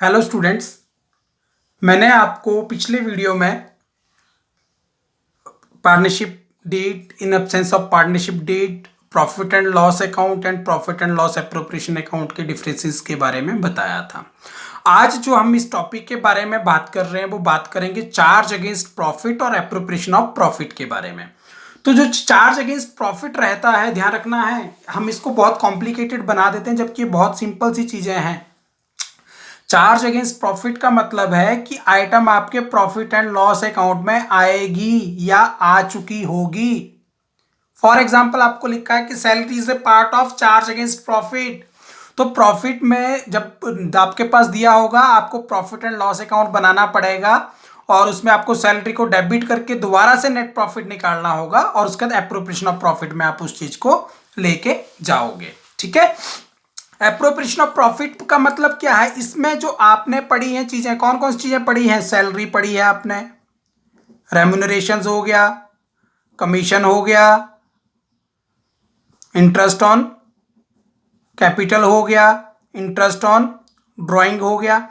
Hello students. मैंने आपको पिछले वीडियो में partnership deed, in absence of partnership deed, profit and loss account and profit and loss appropriation account के differences के बारे में बताया था। आज जो हम इस टॉपिक के बारे में बात कर रहे हैं वो बात करेंगे चार्ज अगेंस्ट प्रॉफिट और एप्रोप्रिएशन ऑफ प्रॉफिट के बारे में। तो जो चार्ज अगेंस्ट प्रॉफिट रहता है, ध्यान रखना है, हम इसको बहुत कॉम्प्लिकेटेड बना देते हैं जबकि बहुत सिंपल सी चीजें हैं। चार्ज अगेंस्ट प्रॉफिट का मतलब है कि आइटम आपके प्रॉफिट एंड लॉस अकाउंट में आएगी या आ चुकी होगी। फॉर एग्जाम्पल आपको लिखा है कि salary is a part of charge against profit. तो प्रॉफिट में जब आपके पास दिया होगा, आपको प्रॉफिट एंड लॉस अकाउंट बनाना पड़ेगा और उसमें आपको सैलरी को डेबिट करके दोबारा से नेट प्रॉफिट निकालना होगा और उसके बाद एप्रोप्रिएशन ऑफ प्रॉफिट में आप उस चीज को लेके जाओगे। ठीक है। एप्रोप्रिएशन ऑफ प्रॉफिट का मतलब क्या है? इसमें जो आपने पढ़ी हैं चीजें, कौन कौन सी चीजें पढ़ी हैं? सैलरी पढ़ी है आपने, रेम्यूनरेशंस हो गया, कमीशन हो गया, इंटरेस्ट ऑन कैपिटल हो गया, इंटरेस्ट ऑन ड्राइंग हो गया।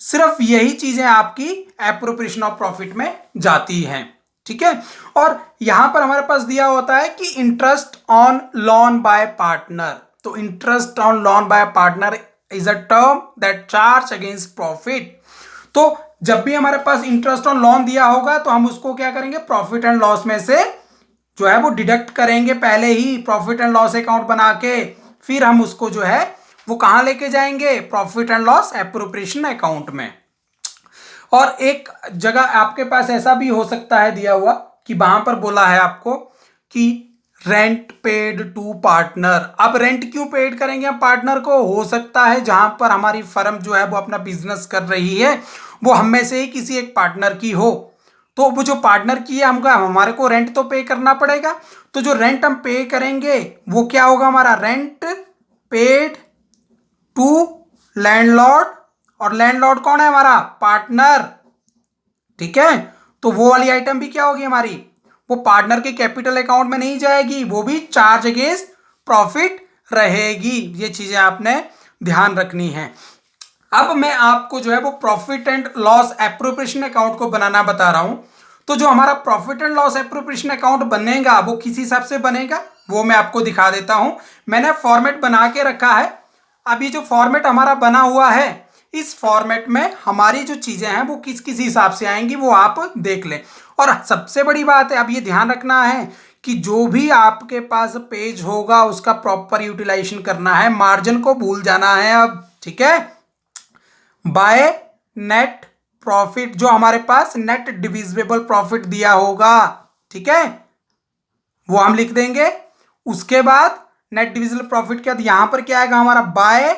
सिर्फ यही चीजें आपकी एप्रोप्रिएशन ऑफ प्रॉफिट में जाती हैं। ठीक है। और यहां पर हमारे पास दिया होता है कि interest on loan by partner. तो interest on loan by partner is a term that charge against profit. तो जब भी हमारे पास इंटरेस्ट ऑन लोन दिया होगा तो हम उसको क्या करेंगे? प्रॉफिट एंड लॉस में से जो है वो डिडक्ट करेंगे पहले ही प्रॉफिट एंड लॉस अकाउंट बना के, फिर हम उसको जो है वो कहां लेके जाएंगे? Profit and loss appropriation account में। और एक जगह आपके पास ऐसा भी हो सकता है दिया हुआ कि वहां पर बोला है आपको कि रेंट पेड टू पार्टनर। अब रेंट क्यों पेड करेंगे हम पार्टनर को? हो सकता है जहां पर हमारी फर्म जो है वो अपना बिजनेस कर रही है वो हम में से ही किसी एक पार्टनर की हो, तो वो जो पार्टनर की है हमका हमारे को रेंट तो पे करना पड़ेगा। तो जो रेंट हम पे करेंगे वो क्या होगा? हमारा रेंट पेड टू लैंडलॉर्ड। और लैंडलॉर्ड कौन है? हमारा पार्टनर। ठीक है। तो वो वाली आइटम भी क्या होगी हमारी? वो पार्टनर के कैपिटल अकाउंट में नहीं जाएगी, वो भी चार्ज अगेंस्ट प्रॉफिट रहेगी। ये चीजें आपने ध्यान रखनी है। अब मैं आपको जो है वो profit and loss appropriation account को बनाना बता रहा हूं। तो जो हमारा profit and loss appropriation account बनेगा वो किस हिसाब से बनेगा वो मैं आपको दिखा देता हूं। मैंने फॉर्मेट बना के रखा है। अभी जो फॉर्मेट हमारा बना हुआ है इस फॉर्मेट में हमारी जो चीजें हैं वो किस किस हिसाब से आएंगी वो आप देख लें। और सबसे बड़ी बात है, अब ये ध्यान रखना है कि जो भी आपके पास पेज होगा उसका प्रॉपर यूटिलाइजेशन करना है, मार्जिन को भूल जाना है अब। ठीक है। बाय नेट प्रॉफिट, जो हमारे पास नेट डिविजिबल प्रॉफिट दिया होगा, ठीक है, वो हम लिख देंगे। उसके बाद नेट डिविजिबल प्रॉफिट के बाद यहां पर क्या आएगा हमारा? By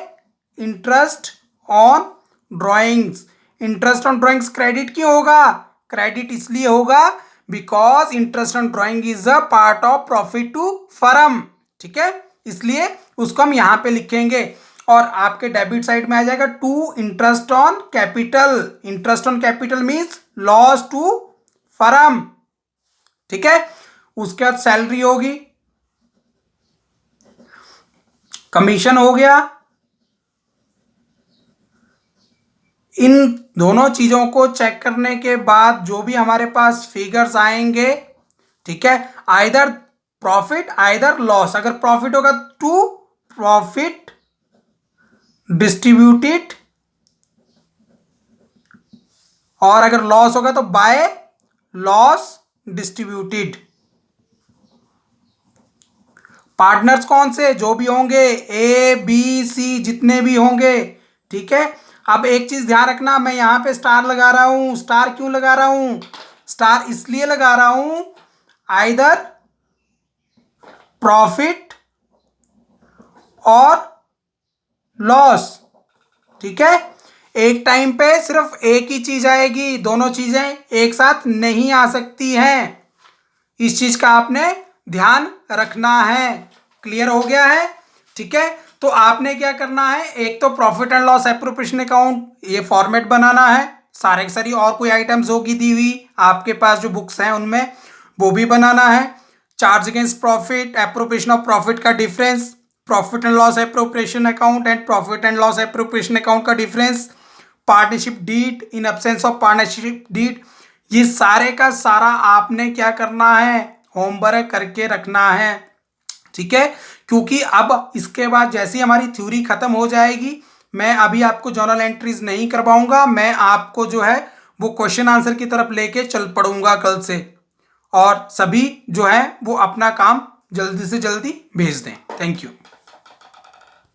interest on drawings. Interest on drawings credit क्यों होगा? क्रेडिट इसलिए होगा because interest on drawing is a part of profit to firm. ठीक है, इसलिए उसको हम यहां पे लिखेंगे। और आपके डेबिट साइड में आ जाएगा to interest on capital. Interest on capital means loss to firm. ठीक है। उसके बाद सैलरी होगी, कमीशन हो गया। इन दोनों चीजों को चेक करने के बाद जो भी हमारे पास फिगर्स आएंगे, ठीक है, आइदर प्रॉफिट आइदर लॉस। अगर प्रॉफिट होगा टू प्रॉफिट डिस्ट्रीब्यूटेड, और अगर लॉस होगा तो बाय लॉस डिस्ट्रीब्यूटेड। पार्टनर्स कौन से? जो भी होंगे, ए बी सी, जितने भी होंगे। ठीक है। अब एक चीज ध्यान रखना, मैं यहां पे स्टार लगा रहा हूं। स्टार क्यों लगा रहा हूं? स्टार इसलिए लगा रहा हूं आइदर प्रॉफिट और लॉस। ठीक है। एक टाइम पे सिर्फ एक ही चीज आएगी, दोनों चीजें एक साथ नहीं आ सकती हैं। इस चीज का आपने ध्यान रखना है। क्लियर हो गया है? ठीक है। तो आपने क्या करना है, एक तो profit and loss appropriation account ये फॉर्मेट बनाना है, सारे की सारी और कोई आइटम्स होगी दी हुई आपके पास जो बुक्स हैं उनमें, वो भी बनाना है। Charge against profit, appropriation of profit का difference, profit and loss appropriation account and profit and loss appropriation account का difference, partnership deed, in absence of partnership deed, ये सारे का सारा आपने क्या करना है, होमवर्क करके रखना है। ठीक है, क्योंकि अब इसके बाद जैसे ही हमारी थ्योरी खत्म हो जाएगी, मैं अभी आपको जर्नल एंट्रीज नहीं करवाऊंगा, मैं आपको जो है वो क्वेश्चन आंसर की तरफ लेके चल पड़ूंगा कल से, और सभी जो है वो अपना काम जल्दी से जल्दी भेज दें। Thank you.